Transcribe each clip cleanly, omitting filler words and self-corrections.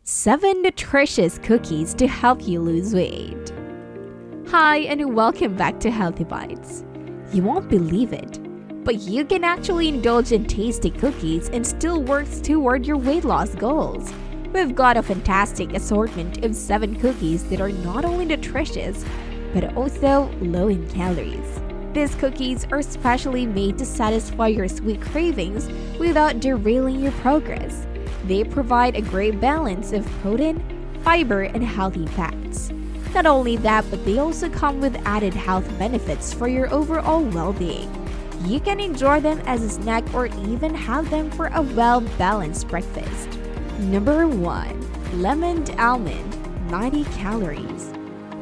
7 nutritious cookies to help you lose weight. Hi, and welcome back to Healthy Bites. You won't believe it, but you can actually indulge in tasty cookies and still work toward your weight loss goals. We've got a fantastic assortment of 7 cookies that are not only nutritious, but also low in calories. These cookies are specially made to satisfy your sweet cravings without derailing your progress. They provide a great balance of protein, fiber, and healthy fats. Not only that, but they also come with added health benefits for your overall well-being. You can enjoy them as a snack or even have them for a well-balanced breakfast. Number 1. Lemon Almond, 90 calories.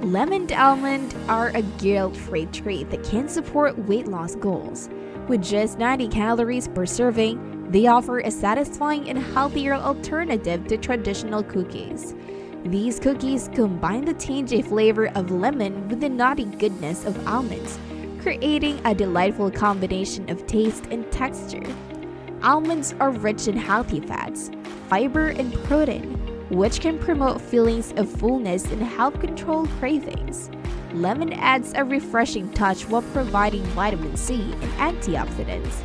Lemon almond are a guilt-free treat that can support weight loss goals. With just 90 calories per serving, they offer a satisfying and healthier alternative to traditional cookies. These cookies combine the tangy flavor of lemon with the nutty goodness of almonds, creating a delightful combination of taste and texture. Almonds are rich in healthy fats, fiber, and protein, which can promote feelings of fullness and help control cravings. Lemon adds a refreshing touch while providing vitamin C and antioxidants.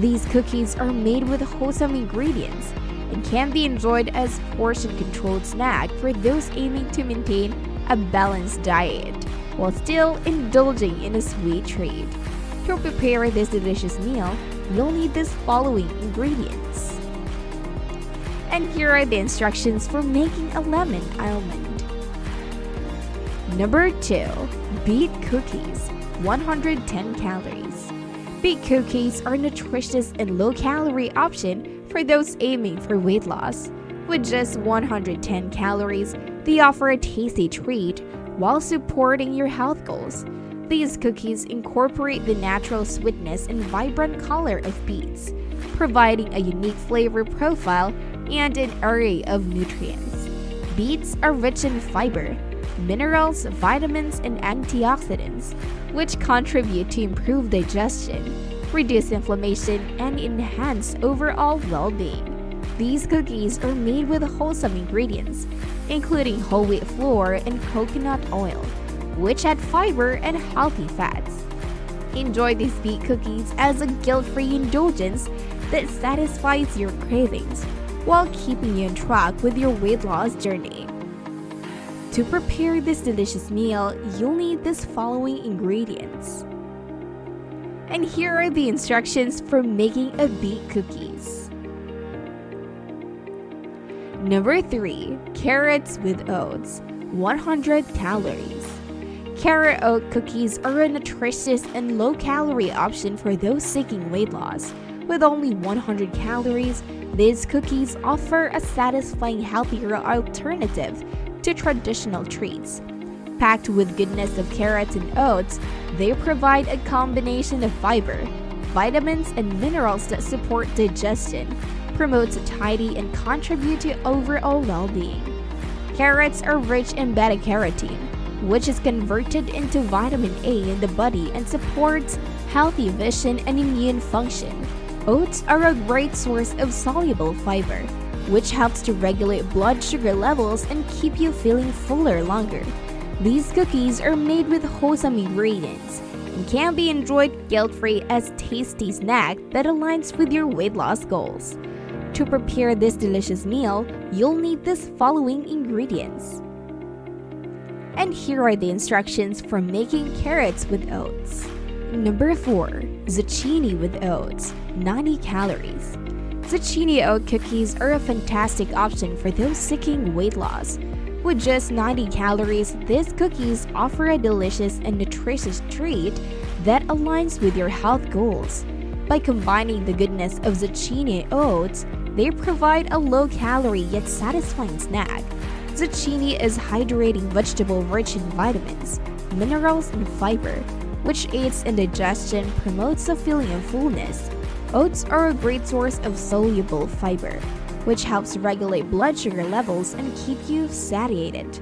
These cookies are made with wholesome ingredients and can be enjoyed as portion-controlled snack for those aiming to maintain a balanced diet while still indulging in a sweet treat. To prepare this delicious meal, you'll need the following ingredients. And here are the instructions for making a lemon almond. Number 2. Beet cookies, 110 calories. Beet cookies are a nutritious and low-calorie option for those aiming for weight loss. With just 110 calories, they offer a tasty treat while supporting your health goals. These cookies incorporate the natural sweetness and vibrant color of beets, providing a unique flavor profile and an array of nutrients. Beets are rich in fiber, minerals, vitamins, and antioxidants, which contribute to improve digestion, reduce inflammation, and enhance overall well-being. These cookies are made with wholesome ingredients, including whole wheat flour and coconut oil, which add fiber and healthy fats. Enjoy these beet cookies as a guilt-free indulgence that satisfies your cravings while keeping you on track with your weight loss journey. To prepare this delicious meal, you'll need these following ingredients. And here are the instructions for making a beet cookies. Number 3. Carrots with oats, 100 calories. Carrot oat cookies are a nutritious and low-calorie option for those seeking weight loss. With only 100 calories, these cookies offer a satisfying, healthier alternative to traditional treats. Packed with goodness of carrots and oats, they provide a combination of fiber, vitamins, and minerals that support digestion, promote satiety, and contribute to overall well-being. Carrots are rich in beta-carotene, which is converted into vitamin A in the body and supports healthy vision and immune function. Oats are a great source of soluble fiber, which helps to regulate blood sugar levels and keep you feeling fuller longer. These cookies are made with wholesome ingredients and can be enjoyed guilt-free as a tasty snack that aligns with your weight loss goals. To prepare this delicious meal, you'll need these following ingredients. And here are the instructions for making carrots with oats. Number 4. Zucchini with oats, 90 calories. Zucchini oat cookies are a fantastic option for those seeking weight loss. With just 90 calories, these cookies offer a delicious and nutritious treat that aligns with your health goals. By combining the goodness of zucchini oats, they provide a low-calorie yet satisfying snack. Zucchini is hydrating vegetable rich in vitamins, minerals, and fiber, which aids in digestion, promotes a feeling of fullness. Oats are a great source of soluble fiber, which helps regulate blood sugar levels and keep you satiated.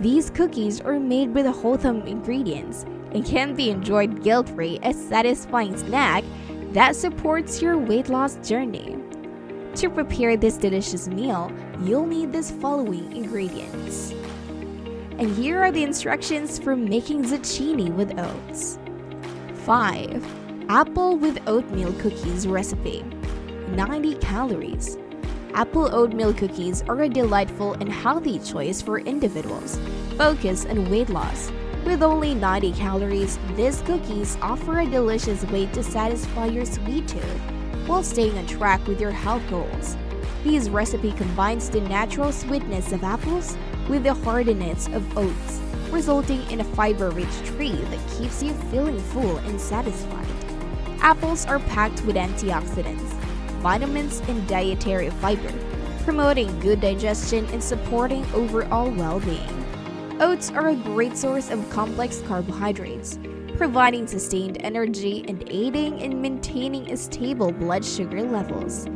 These cookies are made with wholesome ingredients and can be enjoyed guilt-free as a satisfying snack that supports your weight loss journey. To prepare this delicious meal, you'll need these following ingredients. And here are the instructions for making zucchini with oats. 5. Apple with oatmeal cookies recipe. 90 calories. Apple oatmeal cookies are a delightful and healthy choice for individuals focused on weight loss. With only 90 calories, these cookies offer a delicious way to satisfy your sweet tooth while staying on track with your health goals. This recipe combines the natural sweetness of apples with the hardiness of oats, resulting in a fiber-rich treat that keeps you feeling full and satisfied. Apples are packed with antioxidants, vitamins, and dietary fiber, promoting good digestion and supporting overall well-being. Oats are a great source of complex carbohydrates, providing sustained energy and aiding in maintaining a stable blood sugar levels.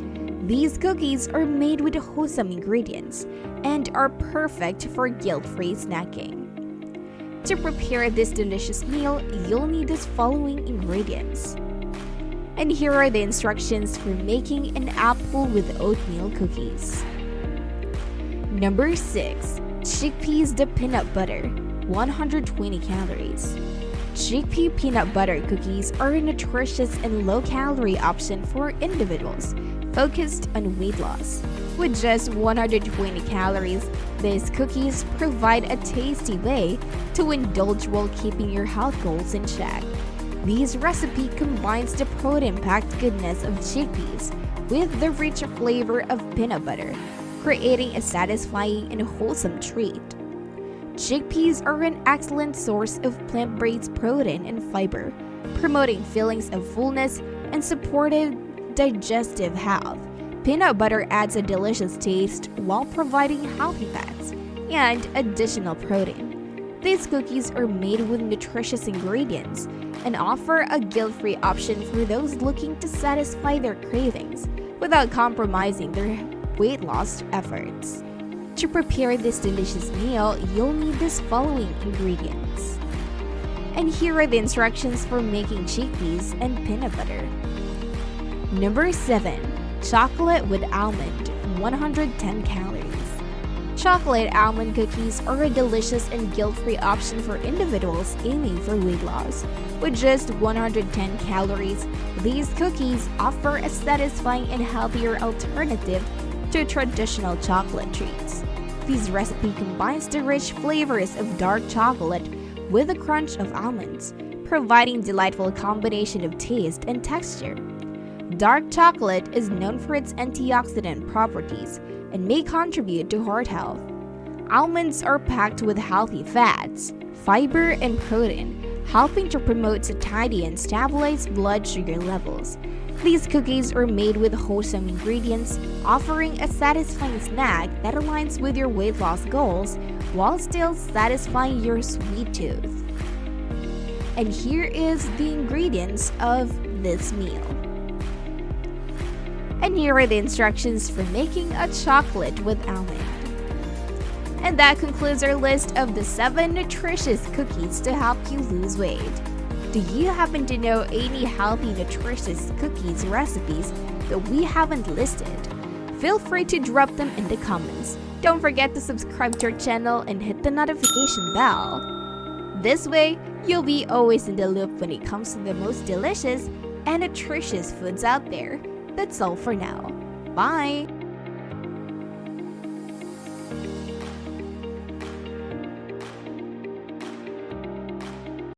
These cookies are made with wholesome ingredients and are perfect for guilt-free snacking. To prepare this delicious meal, you'll need the following ingredients. And here are the instructions for making an apple with oatmeal cookies. Number 6. Chickpeas the peanut butter, 120 calories. Chickpea peanut butter cookies are a nutritious and low-calorie option for individuals focused on weight loss. With just 120 calories, these cookies provide a tasty way to indulge while keeping your health goals in check. This recipe combines the protein-packed goodness of chickpeas with the rich flavor of peanut butter, creating a satisfying and wholesome treat. Chickpeas are an excellent source of plant-based protein and fiber, promoting feelings of fullness and supportive digestive health. Peanut butter adds a delicious taste while providing healthy fats and additional protein. These cookies are made with nutritious ingredients and offer a guilt-free option for those looking to satisfy their cravings without compromising their weight loss efforts. To prepare this delicious meal, you'll need these following ingredients. And here are the instructions for making chickpeas and peanut butter. Number 7. Chocolate with almond, 110 calories. Chocolate almond cookies are a delicious and guilt-free option for individuals aiming for weight loss. With just 110 calories, these cookies offer a satisfying and healthier alternative to traditional chocolate treats. This recipe combines the rich flavors of dark chocolate with the crunch of almonds, providing delightful combination of taste and texture. Dark chocolate is known for its antioxidant properties and may contribute to heart health. Almonds are packed with healthy fats, fiber, and protein, helping to promote satiety and stabilize blood sugar levels. These cookies are made with wholesome ingredients, offering a satisfying snack that aligns with your weight loss goals while still satisfying your sweet tooth. And here is the ingredients of this meal. And here are the instructions for making a chocolate with almond. And that concludes our list of the 7 nutritious cookies to help you lose weight. Do you happen to know any healthy nutritious cookies recipes that we haven't listed? Feel free to drop them in the comments. Don't forget to subscribe to our channel and hit the notification bell. This way, you'll be always in the loop when it comes to the most delicious and nutritious foods out there. That's all for now. Bye!